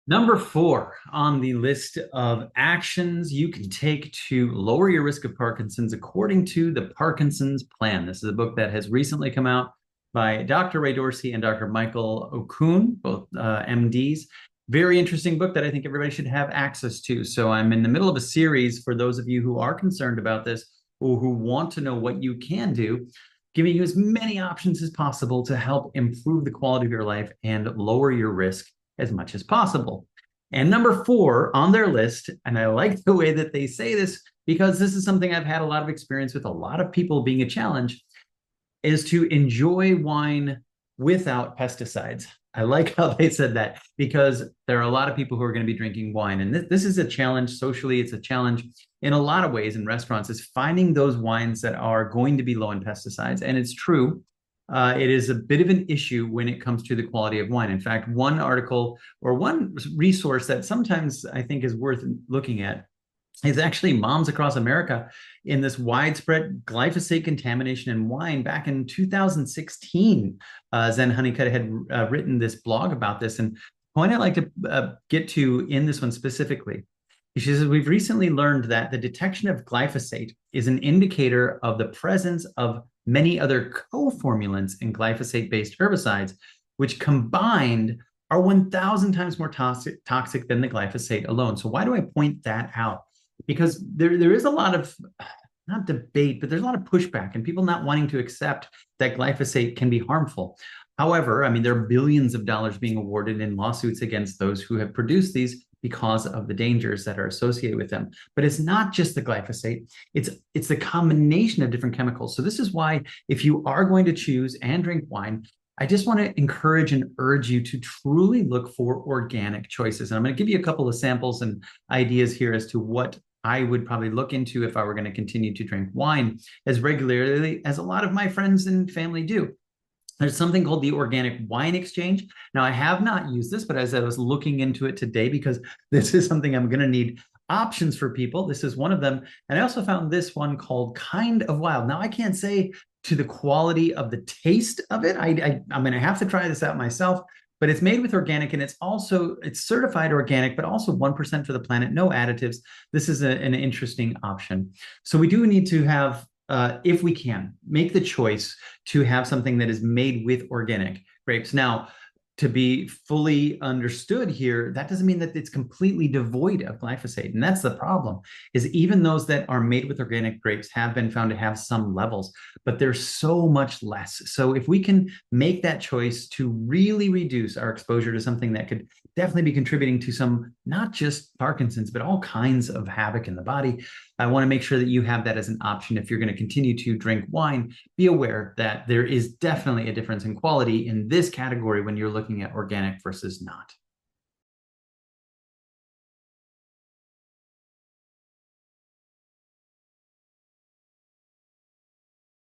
Number four on the list of actions you can take to lower your risk of Parkinson's according to the Parkinson's Plan. This is a book that has recently come out by Dr. Ray Dorsey and Dr. Michael Okun, both MDs. Very interesting book that I think everybody should have access to. So I'm in the middle of a series for those of you who are concerned about this or who want to know what you can do, giving you as many options as possible to help improve the quality of your life and lower your risk as much as possible. And number four on their list, and I like the way that they say this because this is something I've had a lot of experience with, a lot of people being a challenge, is to enjoy wine without pesticides. I like how they said that because there are a lot of people who are going to be drinking wine. And this is a challenge socially. It's a challenge in a lot of ways in restaurants, is finding those wines that are going to be low in pesticides. And it's true. It is a bit of an issue when it comes to the quality of wine. In fact, one article or one resource that sometimes I think is worth looking at is actually Moms Across America in this widespread glyphosate contamination in wine back in 2016. Zen Honeycutt had written this blog about this. And the point I'd like to get to in this one specifically, she says, we've recently learned that the detection of glyphosate is an indicator of the presence of many other co-formulants in glyphosate-based herbicides, which combined are 1,000 times more toxic than the glyphosate alone. So why do I point that out? Because there is a lot of, not debate, but there's a lot of pushback and people not wanting to accept that glyphosate can be harmful. However, I mean, there are billions of dollars being awarded in lawsuits against those who have produced these because of the dangers that are associated with them. But it's not just the glyphosate, it's the combination of different chemicals. So this is why if you are going to choose and drink wine, I just want to encourage and urge you to truly look for organic choices. And I'm going to give you a couple of samples and ideas here as to what I would probably look into if I were going to continue to drink wine as regularly as a lot of my friends and family do. There's something called the Organic Wine Exchange. Now, I have not used this, but as I was looking into it today, because this is something I'm going to need options for people, this is one of them. And I also found this one called Kind of Wild. Now, I can't say to the quality of the taste of it. I'm going to have to try this out myself, but it's made with organic and it's certified organic, but also 1% for the planet, no additives. This is an interesting option. So we do need to have, if we can, make the choice to have something that is made with organic grapes. Now, to be fully understood here, that doesn't mean that it's completely devoid of glyphosate. And that's the problem, is even those that are made with organic grapes have been found to have some levels, but there's so much less. So if we can make that choice to really reduce our exposure to something that could definitely be contributing to some, not just Parkinson's, but all kinds of havoc in the body, I want to make sure that you have that as an option. If you're going to continue to drink wine, be aware that there is definitely a difference in quality in this category when you're looking at organic versus not.